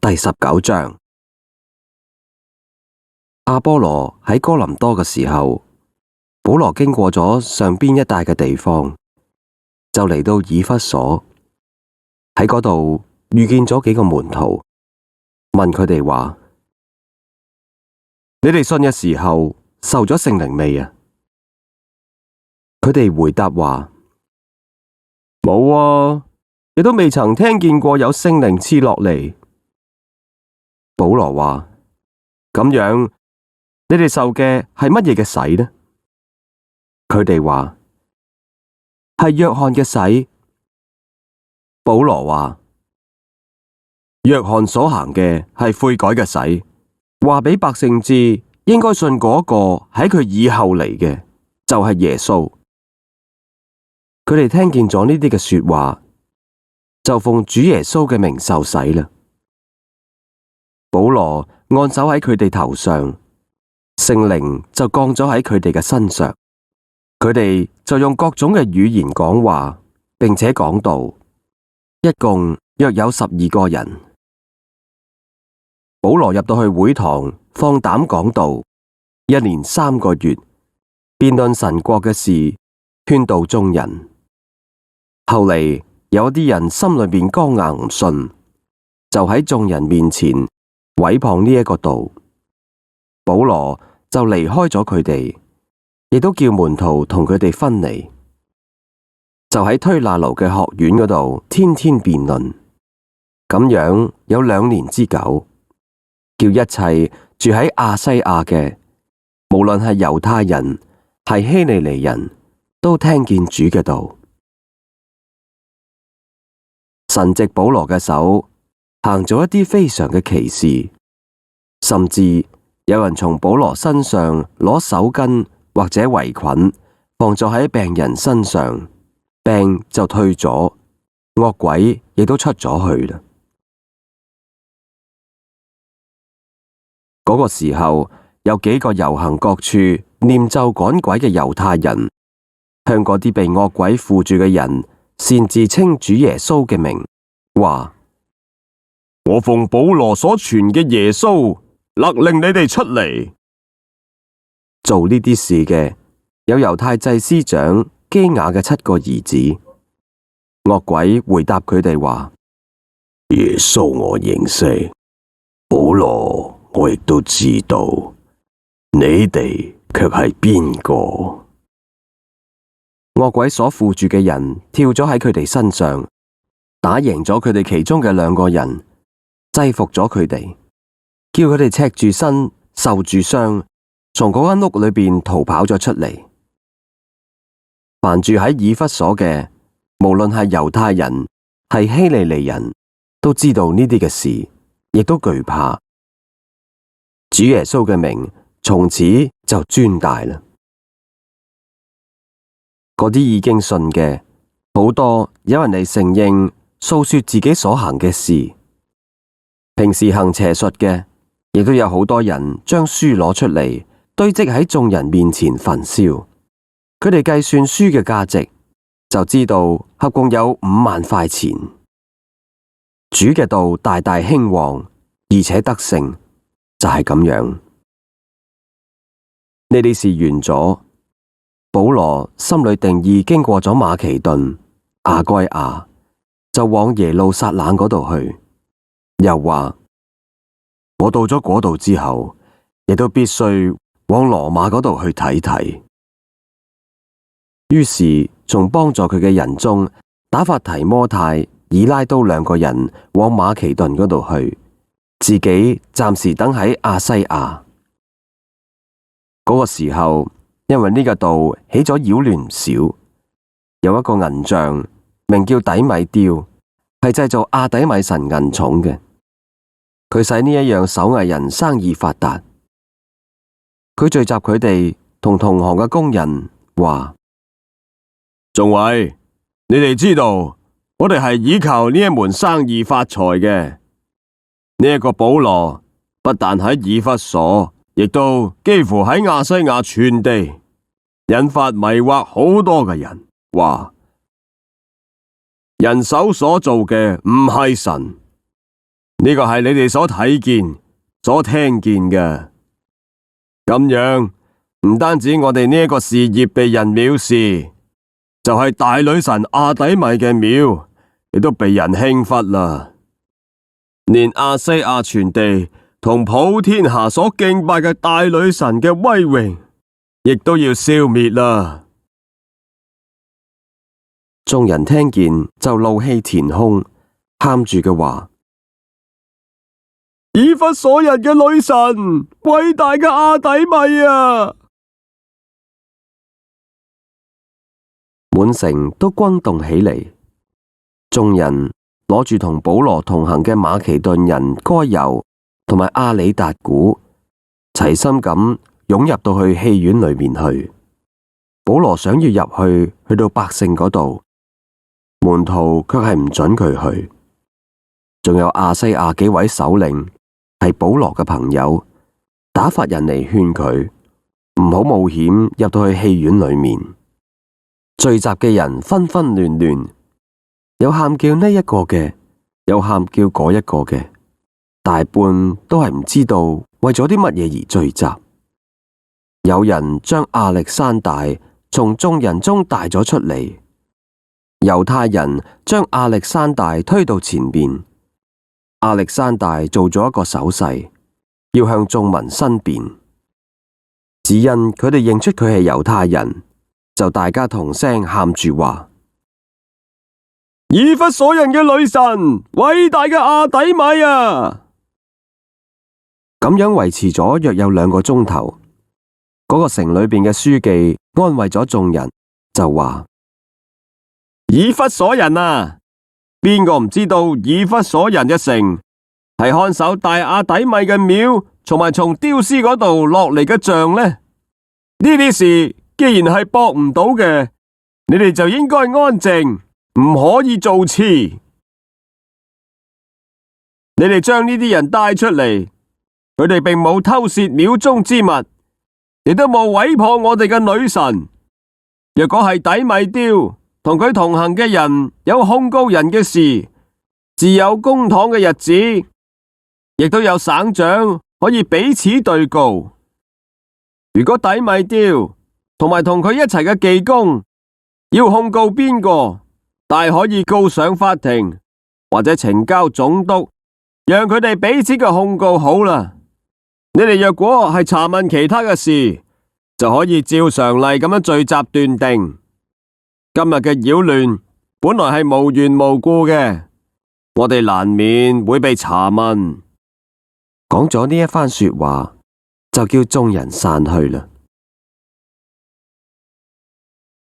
第19章。阿波羅喺哥林多嘅時候，保羅經過咗上邊一帶嘅地方，就嚟到以弗所，喺嗰度遇見咗幾個門徒，問佢哋話：你哋信嘅時候受咗聖靈未啊？佢哋回答話：冇啊，亦都未曾聽見過有聖靈賜落嚟。保羅話：咁樣，你哋受嘅係乜嘢嘅洗呢？佢哋話：係約翰嘅洗。保羅話：約翰所行嘅係悔改嘅洗，話俾百姓知應該信嗰個喺佢以後嚟嘅，就係耶穌。佢哋聽見咗呢啲嘅說話，就奉主耶穌嘅名受洗啦。保羅按手喺佢哋頭上，聖靈就降咗喺佢哋嘅身上，佢哋就用各種嘅語言講話，並且講道，一共約有12個人。保羅入到去會堂，放膽講道，一連3個月，辯論神國嘅事，勸導眾人。後嚟有啲人心裏面剛硬唔信，就喺眾人面前毀謗呢一個道。保羅就離開咗佢哋，亦都叫門徒同佢哋分離，就喺推拿奴嘅學院嗰度天天辯論。咁樣有2年之久，叫一切住喺亞西亞嘅，無論係猶太人係希利尼人，都聽見主嘅道。神藉保羅嘅手行咗一啲非常嘅奇事，甚至有人從保羅身上攞手巾或者圍裙放咗喺病人身上，病就退咗，惡鬼亦都出咗去啦。嗰個時候，有幾個遊行各處念咒趕鬼嘅猶太人，向嗰啲被惡鬼附住嘅人擅自稱主耶穌嘅名，話：我奉保羅所傳嘅耶穌，勒令你哋出嚟。做呢啲事嘅有猶太祭司長基雅嘅7個兒子。惡鬼回答佢哋話：耶穌我認識，保羅我亦都知道，你哋卻係邊個？惡鬼所附住嘅人跳咗喺佢哋身上，打贏咗佢哋其中嘅2個人，制服咗佢哋，叫佢哋赤住身，受住傷，從嗰間屋裏邊逃跑咗出嚟。凡住喺以弗所嘅，無論係猶太人係希利尼人，都知道呢啲嘅事，亦都懼怕。主耶穌嘅名從此就尊大啦。嗰啲已經信嘅，好多有人嚟承認訴說自己所行嘅事。平時行邪術嘅，亦都有好多人將書攞出嚟堆積喺眾人面前焚燒。佢哋計算書嘅價值，就知道合共有5萬塊錢。主嘅道大大興旺，而且得勝，就係咁樣。呢啲事完咗，保羅心裏定意經過咗馬其頓、亞該亞，就往耶路撒冷嗰度去。又話：我到咗嗰度之後，亦都必須往羅馬嗰度去睇睇。於是從幫助佢嘅人中打發提摩太、以拉都2個人往馬其頓嗰度去，自己暫時等喺亞西亞。嗰個時候，因為呢個道起咗擾亂唔少，有一個銀匠名叫底米丟，係製造亞底米神銀重嘅。佢使呢一樣手藝人生意發達。佢聚集佢哋同同行嘅工人，話：眾位，你哋知道我哋係依靠呢一門生意發財嘅。呢一個保羅不但喺以弗所，亦都幾乎喺亞西亞全地引發迷惑好多嘅人，話人手所做嘅唔係神。呢個係你哋所睇見、所聽見嘅。咁樣唔單止我哋呢一個事業被人藐視，就係大女神阿底米嘅廟，亦都被人輕忽啦。連亞西亞全地同普天下所敬拜嘅大女神嘅威榮，亦都要消滅啦。眾人聽見就怒氣填胸，喊住嘅話：以弗所人嘅女神，偉大嘅阿底米啊！滿城都轟動起嚟，眾人攞住同保羅同行嘅馬其頓人該猶同埋阿里達古，齊心咁湧入到去戲院裏面去。保羅想要入去到百姓嗰度，門徒卻係唔准佢去。仲有亞西亞幾位首領係保羅嘅朋友，打發人嚟勸佢唔好冒險入到去戲院裏面。聚集嘅人紛紛亂亂，有喊叫呢一個嘅，有喊叫嗰一個嘅，大半都係唔知道為咗啲乜嘢而聚集。有人將亞歷山大從眾人中帶咗出嚟，猶太人將亞歷山大推到前面。亞歷山大做咗一個手勢，要向眾民申辯，只因佢哋認出佢係猶太人，就大家同聲喊住話：以弗所人嘅女神，偉大嘅阿底米啊！咁樣維持咗約有2個鐘頭。嗰個城裏邊嘅書記安慰咗眾人，就話：以弗所人啊，邊個唔知道以弗所人嘅城係看守大阿底米嘅廟，同埋從丟斯嗰度落嚟嘅像呢？呢啲事既然係駁唔到嘅，你哋就應該安靜，唔可以造次。你哋將呢啲人帶出嚟，佢哋並冇偷竊廟中之物，亦都冇毀破我哋嘅女神。若果係底米丟同佢同行嘅人有控告人嘅事，自有公堂嘅日子，亦都有省長可以彼此對告。如果底米丟同埋同佢一齊嘅技工要控告邊個，大可以告上法庭，或者呈交總督，讓佢哋彼此嘅控告好啦。你哋若果係查問其他嘅事，就可以照常例咁樣聚集斷定。今日嘅擾亂本來係無緣無故嘅，我哋難免會被查問。講咗呢一番說話，就叫眾人散去啦。